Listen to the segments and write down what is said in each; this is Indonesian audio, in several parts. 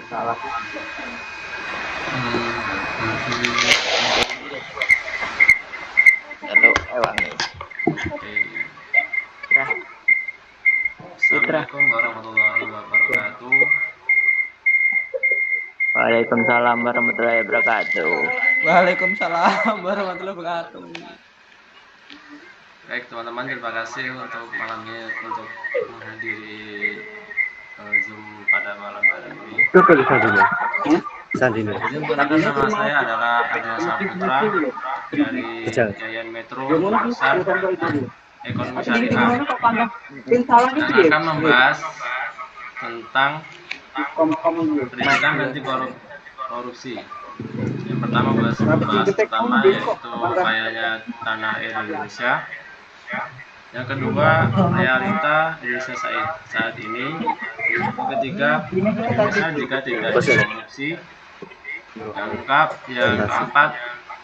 Salah. Halo, Ewangi. Assalamualaikum warahmatullahi wabarakatuh. Waalaikumsalam warahmatullahi wabarakatuh. Waalaikumsalam warahmatullahi wabarakatuh. Baik teman-teman, terima kasih untuk malamnya untuk menghadiri Zoom pada malam hari ini. Jadi perkenalkan, nama saya adalah Adrian Saputra dari Yayan Metro jurusan Ekonomi Syariah yang akan membahas tentang pendidikan anti korupsi. Yang pertama bahas pertama yaitu kayanya tanah air Indonesia. Yang kedua, realita Indonesia saat ini. Yang ketiga, Indonesia jika tidak korupsi. Yang keempat,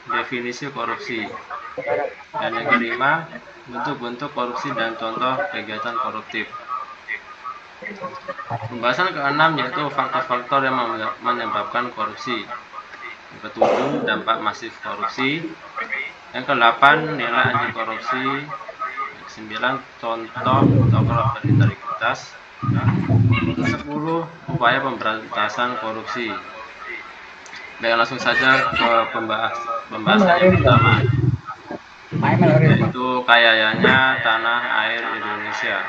definisi korupsi. Dan yang kelima, bentuk-bentuk korupsi dan contoh kegiatan koruptif. Pembahasan keenam yaitu faktor-faktor yang menyebabkan korupsi. Yang ketujuh, dampak masif korupsi. Yang kedelapan, nilai anti korupsi. Yang kesembilan, contoh tokoh berintegritas. 10, upaya pemberantasan korupsi. Baik, langsung saja ke pembahasan yang pertama, yaitu kayanya tanah air Indonesia.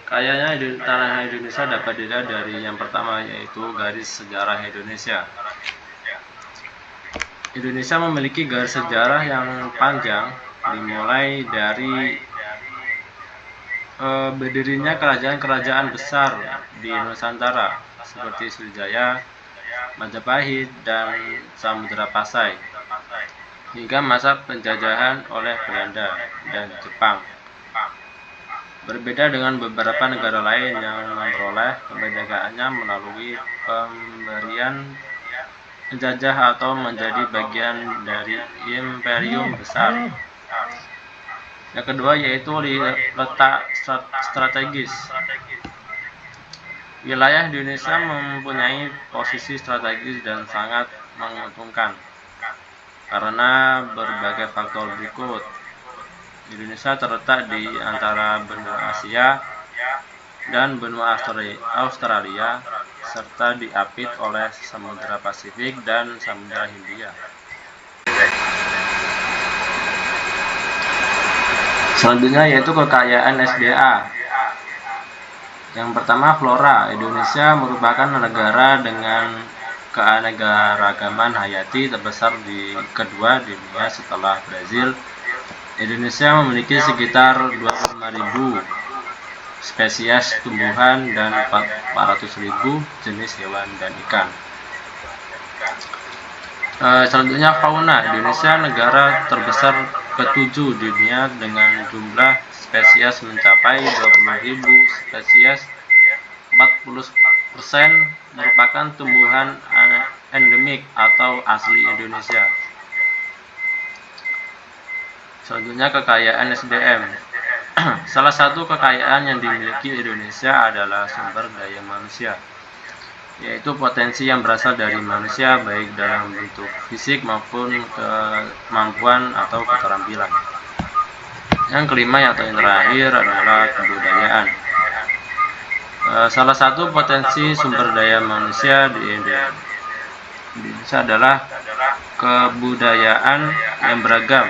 Kayanya tanah air Indonesia dapat dilihat dari yang pertama, yaitu garis sejarah Indonesia. Indonesia memiliki garis sejarah yang panjang, dimulai dari berdirinya kerajaan-kerajaan besar di Nusantara seperti Sriwijaya, Majapahit, dan Samudra Pasai, hingga masa penjajahan oleh Belanda dan Jepang. Berbeda dengan beberapa negara lain yang memperoleh kemerdekaannya melalui pemberian penjajah atau menjadi bagian dari imperium besar. Yang kedua yaitu letak strategis. Wilayah Indonesia mempunyai posisi strategis dan sangat menguntungkan karena berbagai faktor berikut. Indonesia terletak di antara benua Asia dan benua Australia, serta diapit oleh Samudra Pasifik dan Samudra Hindia. Selanjutnya yaitu kekayaan SDA. Yang pertama, flora. Indonesia merupakan negara dengan keanekaragaman hayati terbesar kedua di dunia setelah Brazil. Indonesia memiliki sekitar 25.000 spesies tumbuhan dan 400.000 jenis hewan dan ikan. Selanjutnya fauna. Indonesia negara terbesar ke-7 di dunia dengan jumlah spesies mencapai 20.000 spesies. 40% merupakan tumbuhan endemik atau asli Indonesia. Selanjutnya kekayaan SDM. Salah satu kekayaan yang dimiliki Indonesia adalah sumber daya manusia, yaitu potensi yang berasal dari manusia baik dalam bentuk fisik maupun kemampuan atau keterampilan. Yang kelima atau yang terakhir adalah kebudayaan. Salah satu potensi sumber daya manusia di Indonesia adalah kebudayaan yang beragam.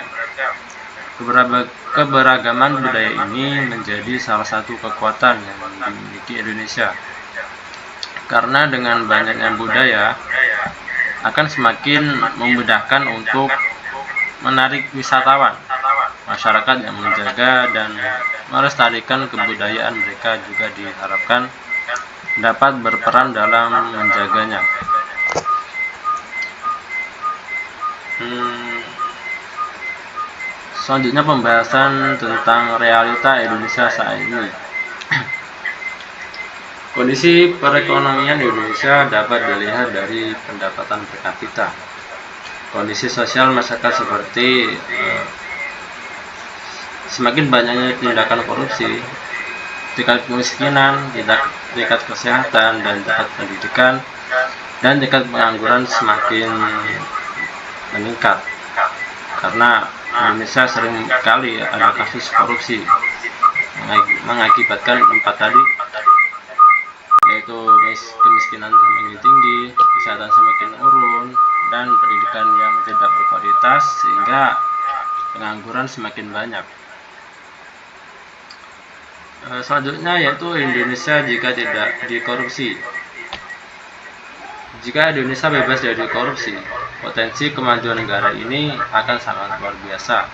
Keberagaman budaya ini menjadi salah satu kekuatan yang dimiliki Indonesia. Karena dengan banyaknya budaya akan semakin memudahkan untuk menarik wisatawan. Masyarakat yang menjaga dan melestarikan kebudayaan mereka juga diharapkan dapat berperan dalam menjaganya. Selanjutnya pembahasan tentang realita Indonesia saat ini. Kondisi perekonomian Indonesia dapat dilihat dari pendapatan per kapita. Kondisi sosial masyarakat seperti semakin banyaknya tindakan korupsi tingkat kemiskinan, tingkat kesehatan, dan tingkat pendidikan, dan tingkat pengangguran semakin meningkat. Karena Indonesia sering kali ada kasus korupsi mengakibatkan empat tadi, yaitu kemiskinan semakin tinggi, kesehatan semakin menurun, dan pendidikan yang tidak berkualitas, sehingga pengangguran semakin banyak. Selanjutnya yaitu Indonesia jika tidak dikorupsi. Jika Indonesia bebas dari korupsi, potensi kemajuan negara ini akan sangat luar biasa.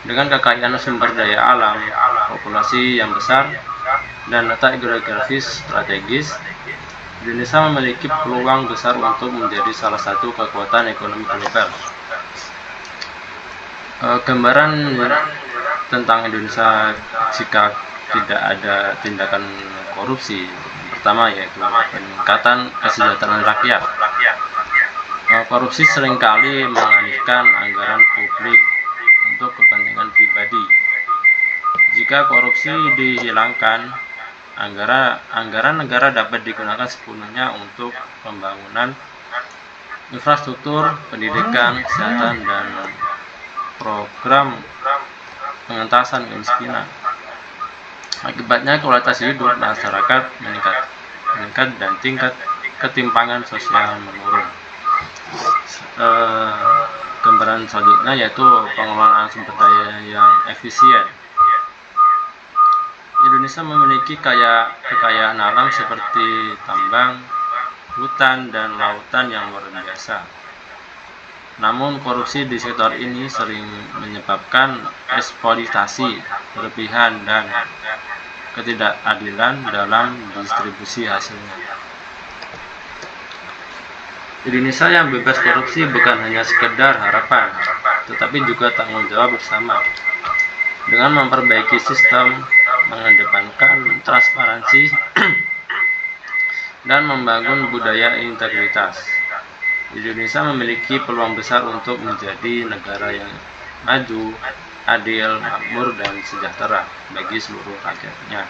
Dengan kekayaan sumber daya alam, populasi yang besar, dan letak geografis strategis, Indonesia memiliki peluang besar untuk menjadi salah satu kekuatan ekonomi global. Gambaran tentang Indonesia jika tidak ada tindakan korupsi, pertama yaitu peningkatan kesejahteraan rakyat. Korupsi seringkali mengalihkan anggaran publik untuk kepentingan pribadi. Jika korupsi dihilangkan, anggaran negara dapat digunakan sepenuhnya untuk pembangunan infrastruktur, pendidikan, kesehatan, dan program pengentasan kemiskinan. Akibatnya kualitas hidup masyarakat meningkat dan tingkat ketimpangan sosial menurun. Gambaran selanjutnya yaitu pengelolaan sumber daya yang efisien. Indonesia memiliki kekayaan alam seperti tambang, hutan, dan lautan yang luar biasa. Namun korupsi di sektor ini sering menyebabkan eksploitasi berlebihan dan ketidakadilan dalam distribusi hasilnya. Indonesia yang bebas korupsi bukan hanya sekedar harapan, tetapi juga tanggung jawab bersama. Dengan memperbaiki sistem, mengedepankan transparansi, dan membangun budaya integritas, Indonesia memiliki peluang besar untuk menjadi negara yang maju, adil, makmur, dan sejahtera bagi seluruh rakyatnya.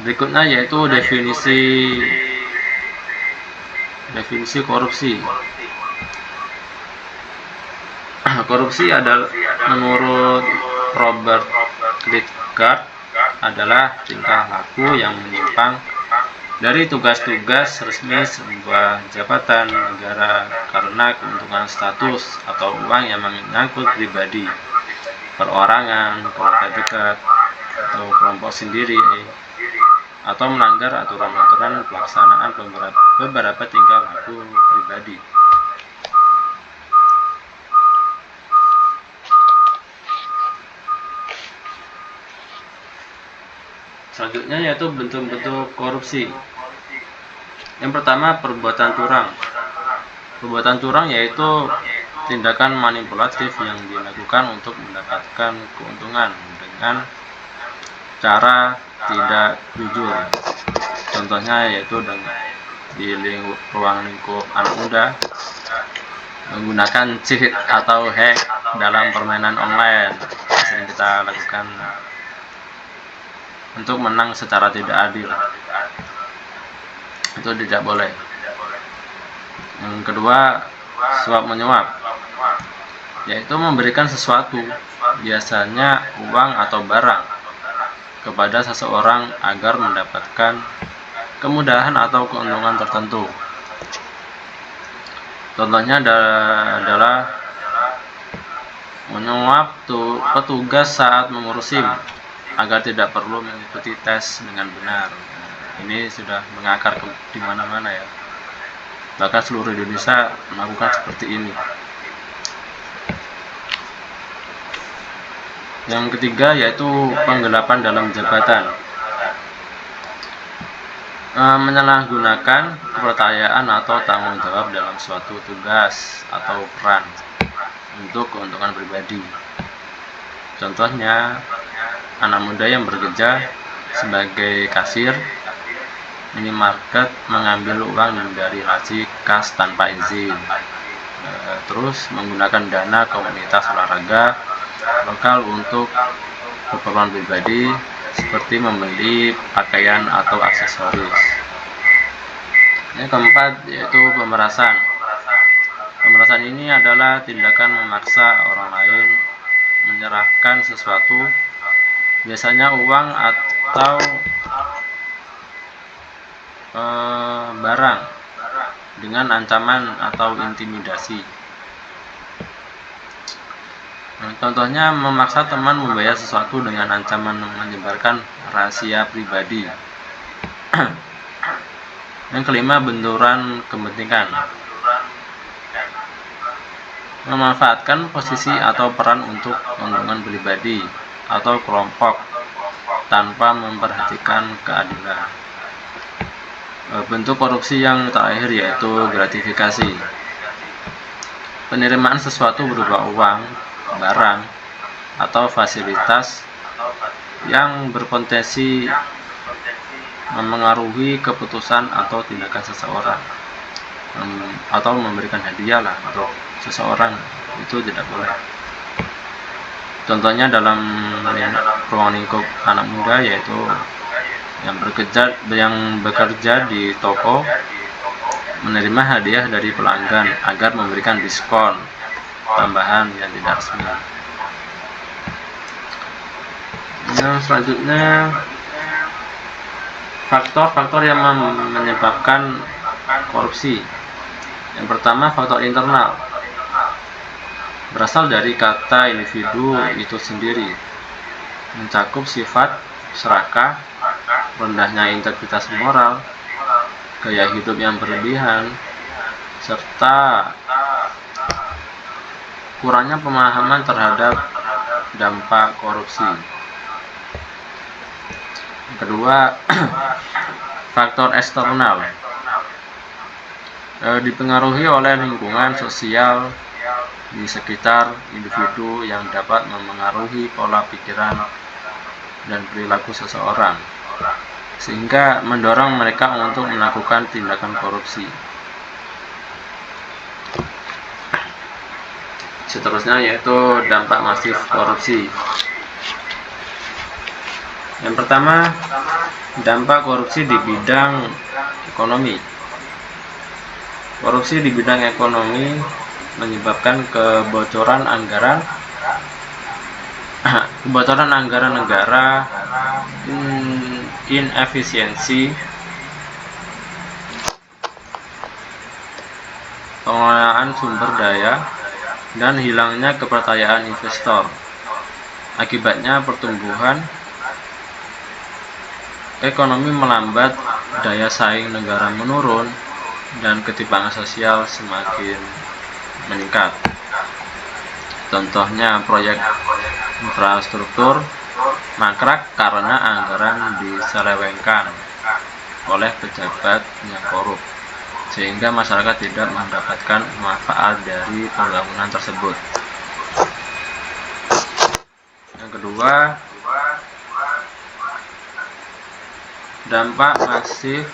Berikutnya yaitu definisi korupsi. Korupsi adalah, menurut Robert Lidgard, adalah tingkah laku yang menyimpang dari tugas-tugas resmi sebuah jabatan negara karena keuntungan status atau uang yang menyangkut pribadi, perorangan, keluarga dekat, atau kelompok sendiri, atau melanggar aturan-aturan pelaksanaan beberapa tingkah laku pribadi. Selanjutnya yaitu bentuk-bentuk korupsi. Yang pertama, perbuatan curang. Perbuatan curang yaitu tindakan manipulatif yang dilakukan untuk mendapatkan keuntungan dengan cara tidak jujur. Contohnya yaitu di ruang lingkup anak muda, menggunakan cheat atau hack dalam permainan online sering kita lakukan untuk menang secara tidak adil. Itu tidak boleh. Yang kedua, suap menyuap, yaitu memberikan sesuatu, biasanya uang atau barang, kepada seseorang agar mendapatkan kemudahan atau keuntungan tertentu. Contohnya adalah menyuap petugas saat mengurus SIM agar tidak perlu mengikuti tes dengan benar. Ini sudah mengakar di mana-mana ya. Bahkan seluruh Indonesia melakukan seperti ini. Yang ketiga yaitu penggelapan dalam jabatan. Menyalahgunakan kepercayaan atau tanggung jawab dalam suatu tugas atau peran untuk keuntungan pribadi. Contohnya, anak muda yang bekerja sebagai kasir minimarket mengambil uang dari laci kas tanpa izin, terus menggunakan dana komunitas olahraga lokal untuk keperluan pribadi seperti membeli pakaian atau aksesoris. Yang keempat yaitu pemerasan. Pemerasan ini adalah tindakan memaksa orang lain menyerahkan sesuatu, biasanya uang atau barang, dengan ancaman atau intimidasi. Contohnya memaksa teman membayar sesuatu dengan ancaman menyebarkan rahasia pribadi. Yang kelima, benturan kepentingan. Memanfaatkan posisi atau peran untuk keuntungan pribadi atau kelompok tanpa memperhatikan keadilan. Bentuk korupsi yang terakhir yaitu gratifikasi. Penerimaan sesuatu berupa uang, barang, atau fasilitas yang berpotensi memengaruhi keputusan atau tindakan seseorang, atau memberikan hadiah lah untuk seseorang, itu tidak boleh. Contohnya dalam ruang lingkup anak muda yaitu yang bekerja di toko menerima hadiah dari pelanggan agar memberikan diskon tambahan yang tidak resmi. Yang selanjutnya, faktor-faktor yang menyebabkan korupsi. Yang pertama, faktor internal. Berasal dari kata individu itu sendiri, mencakup sifat serakah, rendahnya integritas moral, gaya hidup yang berlebihan, serta kurangnya pemahaman terhadap dampak korupsi. Kedua, faktor eksternal. Dipengaruhi oleh lingkungan sosial di sekitar individu yang dapat memengaruhi pola pikiran dan perilaku seseorang, sehingga mendorong mereka untuk melakukan tindakan korupsi. Seterusnya yaitu dampak masif korupsi. Yang pertama, dampak korupsi di bidang ekonomi. Korupsi di bidang ekonomi menyebabkan kebocoran anggaran negara, inefisiensi pengelolaan sumber daya, dan hilangnya kepercayaan investor. Akibatnya pertumbuhan ekonomi melambat, daya saing negara menurun, dan ketimpangan sosial semakin meningkat. Contohnya proyek infrastruktur mangkrak karena anggaran diselewengkan oleh pejabat yang korup, sehingga masyarakat tidak mendapatkan manfaat dari pembangunan tersebut. Yang kedua, dampak masif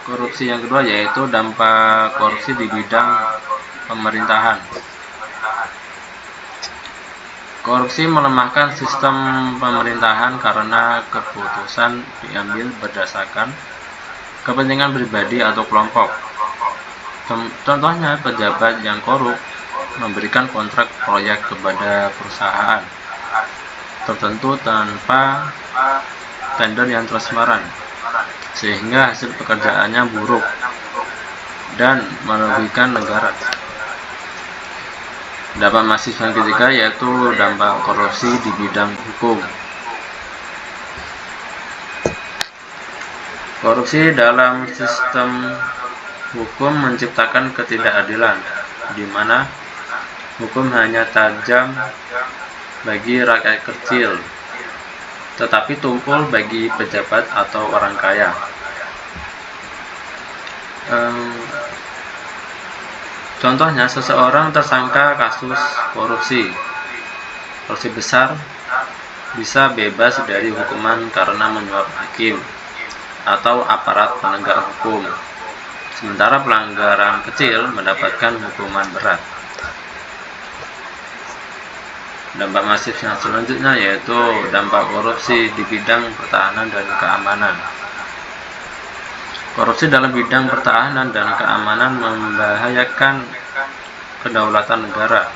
korupsi yang kedua yaitu dampak korupsi di bidang pemerintahan. Korupsi melemahkan sistem pemerintahan karena keputusan diambil berdasarkan kepentingan pribadi atau kelompok. Contohnya, pejabat yang korup memberikan kontrak proyek kepada perusahaan tertentu tanpa tender yang transparan, sehingga hasil pekerjaannya buruk dan merugikan negara. Dampak masif yang ketiga yaitu dampak korupsi di bidang hukum. Korupsi dalam sistem hukum menciptakan ketidakadilan, di mana hukum hanya tajam bagi rakyat kecil, tetapi tumpul bagi pejabat atau orang kaya. Contohnya, seseorang tersangka kasus korupsi besar bisa bebas dari hukuman karena menyuap hakim atau aparat penegak hukum, sementara pelanggaran kecil mendapatkan hukuman berat. Dampak masif yang selanjutnya yaitu dampak korupsi di bidang pertahanan dan keamanan. Korupsi dalam bidang pertahanan dan keamanan membahayakan kedaulatan negara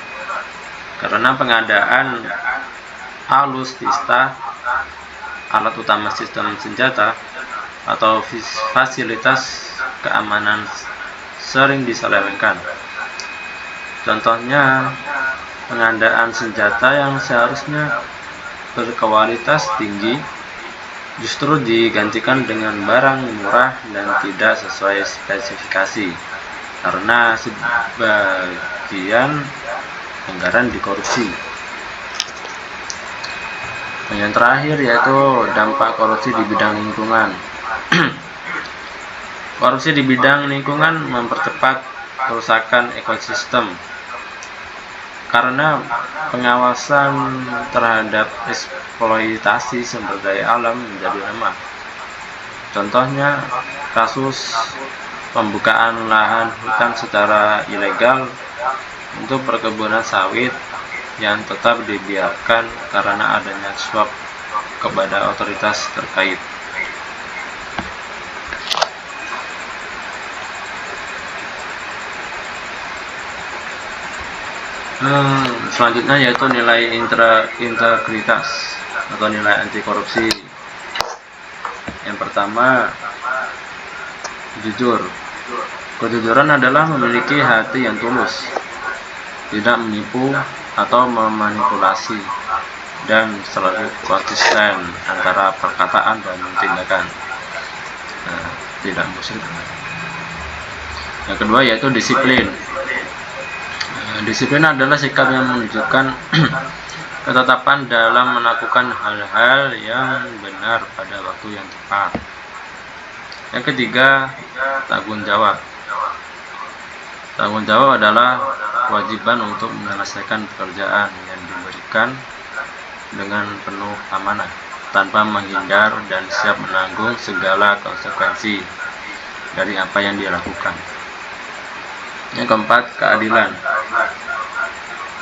karena pengadaan alutsista, alat utama sistem senjata, atau fasilitas keamanan sering diselewengkan. Contohnya, pengadaan senjata yang seharusnya berkualitas tinggi justru digantikan dengan barang murah dan tidak sesuai spesifikasi karena sebagian anggaran dikorupsi. Yang terakhir yaitu dampak korupsi di bidang lingkungan. Korupsi di bidang lingkungan mempercepat kerusakan ekosistem karena pengawasan terhadap eksploitasi sumber daya alam menjadi lemah. Contohnya kasus pembukaan lahan hutan secara ilegal untuk perkebunan sawit yang tetap dibiarkan karena adanya suap kepada otoritas terkait. Selanjutnya yaitu nilai integritas atau nilai anti korupsi. Yang pertama, jujur. Kejujuran adalah memiliki hati yang tulus, tidak menipu atau memanipulasi, dan selalu konsisten antara perkataan dan tindakan. Tidak musyrik. Yang kedua yaitu disiplin. Disiplin adalah sikap yang menunjukkan ketetapan dalam melakukan hal-hal yang benar pada waktu yang tepat. Yang ketiga, tanggung jawab. Tanggung jawab adalah kewajiban untuk menyelesaikan pekerjaan yang diberikan dengan penuh amanah, tanpa menghindar dan siap menanggung segala konsekuensi dari apa yang dia lakukan. Yang keempat, keadilan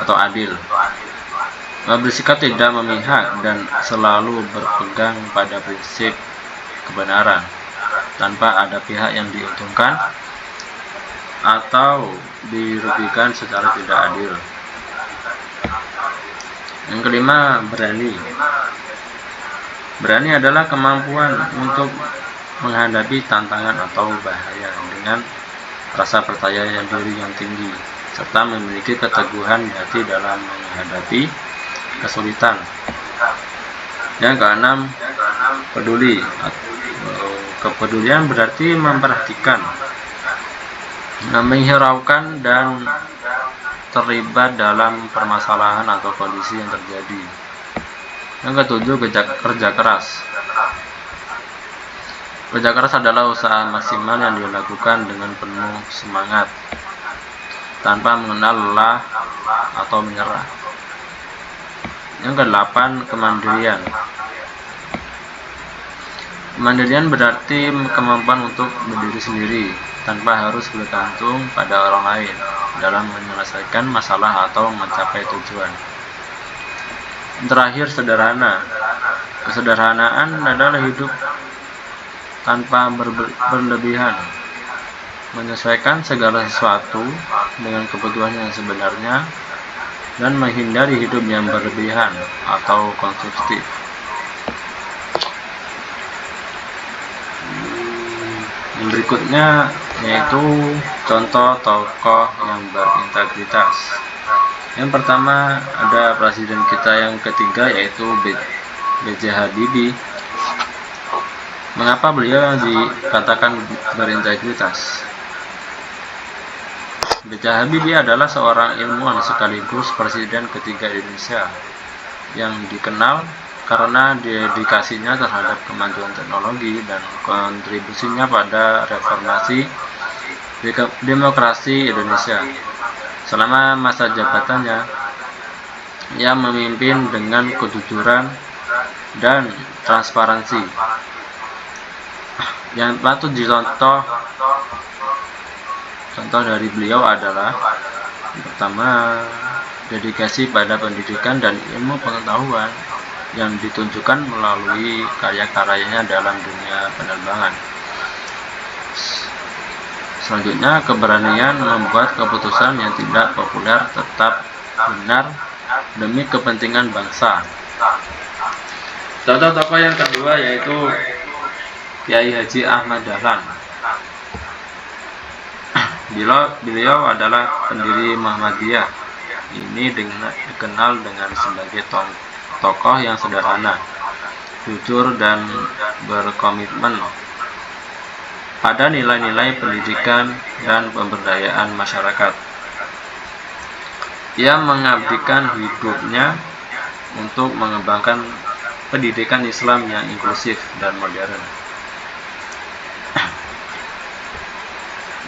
atau adil. Bersikap tidak memihak dan selalu berpegang pada prinsip kebenaran tanpa ada pihak yang diuntungkan atau dirugikan secara tidak adil. Yang kelima, berani. Berani adalah kemampuan untuk menghadapi tantangan atau bahaya dengan rasa percaya diri yang tinggi, serta memiliki keteguhan hati dalam menghadapi kesulitan. Yang keenam, peduli. Kepedulian berarti memperhatikan, menghiraukan, dan terlibat dalam permasalahan atau kondisi yang terjadi. Yang ketujuh, kerja keras. Kerja keras adalah usaha maksimal yang dilakukan dengan penuh semangat, tanpa mengenal lelah atau menyerah. Yang kedelapan, kemandirian. Kemandirian berarti kemampuan untuk berdiri sendiri, tanpa harus bergantung pada orang lain dalam menyelesaikan masalah atau mencapai tujuan. Yang terakhir, sederhana. Kesederhanaan adalah hidup tanpa berlebihan, menyesuaikan segala sesuatu dengan kebutuhan yang sebenarnya, dan menghindari hidup yang berlebihan atau konsumtif. Yang berikutnya yaitu contoh tokoh yang berintegritas. Yang pertama ada presiden kita yang ketiga yaitu B.J. Habibie. Mengapa beliau dikatakan berintegritas? B.J. Habibie adalah seorang ilmuwan sekaligus presiden ketiga Indonesia yang dikenal karena dedikasinya terhadap kemajuan teknologi dan kontribusinya pada reformasi demokrasi Indonesia. Selama masa jabatannya, ia memimpin dengan kejujuran dan transparansi. Yang patut contoh dari beliau adalah yang pertama, dedikasi pada pendidikan dan ilmu pengetahuan yang ditunjukkan melalui karya-karyanya dalam dunia penerbangan. Selanjutnya, keberanian membuat keputusan yang tidak populer tetap benar demi kepentingan bangsa. Contoh tokoh yang kedua yaitu Kiai Haji Ahmad Dahlan. Beliau adalah pendiri Muhammadiyah. Ini dikenal dengan sebagai tokoh yang sederhana, jujur dan berkomitmen pada nilai-nilai pendidikan dan pemberdayaan masyarakat. Ia mengabdikan hidupnya untuk mengembangkan pendidikan Islam yang inklusif dan modern.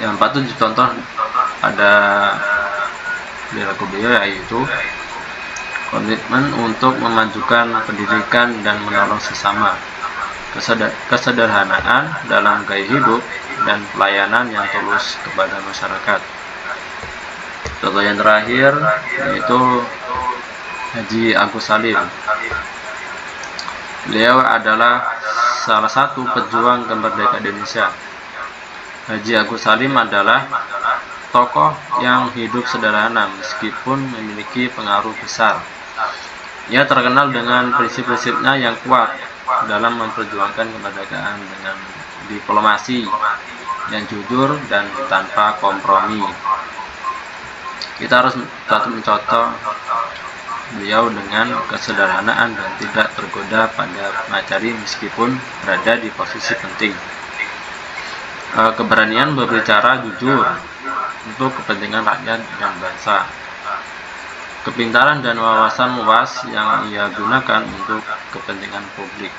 Yang patut dicontoh pada perilaku beliau yaitu komitmen untuk memajukan pendidikan dan menolong sesama, kesederhanaan dalam gaya hidup, dan pelayanan yang tulus kepada masyarakat. Contoh yang terakhir yaitu Haji Agus Salim. Beliau adalah salah satu pejuang kemerdekaan Indonesia. Haji Agus Salim adalah tokoh yang hidup sederhana meskipun memiliki pengaruh besar. Ia terkenal dengan prinsip-prinsipnya yang kuat dalam memperjuangkan kemerdekaan dengan diplomasi yang jujur dan tanpa kompromi. Kita harus mencontoh beliau dengan kesederhanaan dan tidak tergoda pada materi meskipun berada di posisi penting. Keberanian berbicara jujur untuk kepentingan rakyat dan bangsa. Kepintaran dan wawasan luas yang ia gunakan untuk kepentingan publik.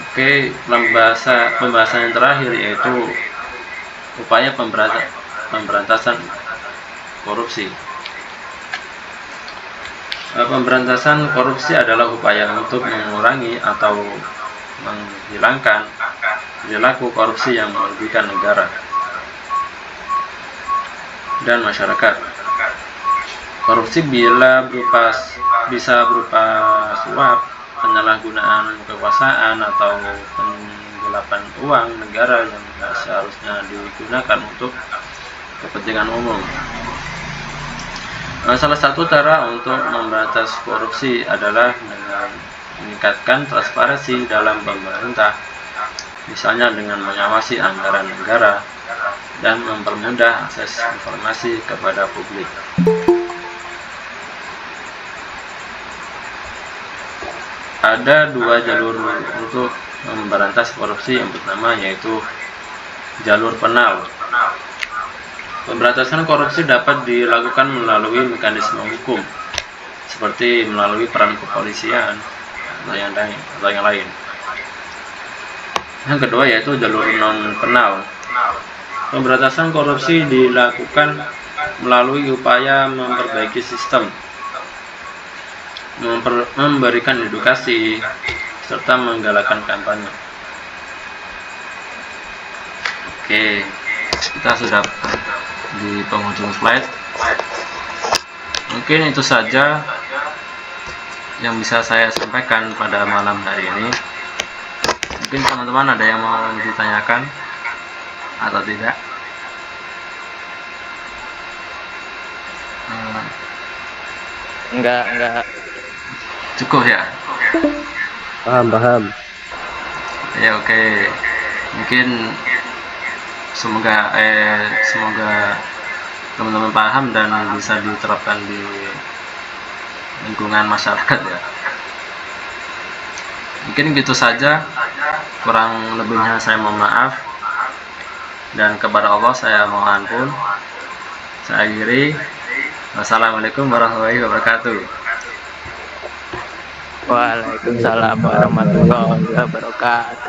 Oke, pembahasan yang terakhir yaitu upaya pemberantasan korupsi. Pemberantasan korupsi adalah upaya untuk mengurangi atau menghilangkan perilaku korupsi yang merugikan negara dan masyarakat. Korupsi bisa berupa suap, penyalahgunaan kekuasaan, atau penggelapan uang negara yang seharusnya digunakan untuk kepentingan umum. Salah satu cara untuk memberantas korupsi adalah dengan meningkatkan transparansi dalam pemerintah, misalnya dengan mengawasi anggaran negara dan mempermudah akses informasi kepada publik. Ada dua jalur untuk memberantas korupsi. Yang pertama yaitu jalur penal. Pemberantasan korupsi dapat dilakukan melalui mekanisme hukum, seperti melalui peran kepolisian atau yang lain. Yang kedua yaitu jalur non penal. Pemberantasan korupsi dilakukan melalui upaya memperbaiki sistem, memberikan edukasi, serta menggalakkan kampanye. Oke, kita sudah di penghujung slide. Mungkin itu saja yang bisa saya sampaikan pada malam hari ini. Mungkin teman-teman ada yang mau ditanyakan atau tidak? Enggak. Cukup ya? Paham. Ya oke. Mungkin semoga teman-teman paham dan bisa diterapkan di lingkungan masyarakat ya. Mungkin gitu saja. Kurang lebihnya saya mohon maaf. Dan kepada Allah saya mohon ampun. Saya akhiri. Wassalamualaikum warahmatullahi wabarakatuh. Waalaikumsalam warahmatullahi wabarakatuh.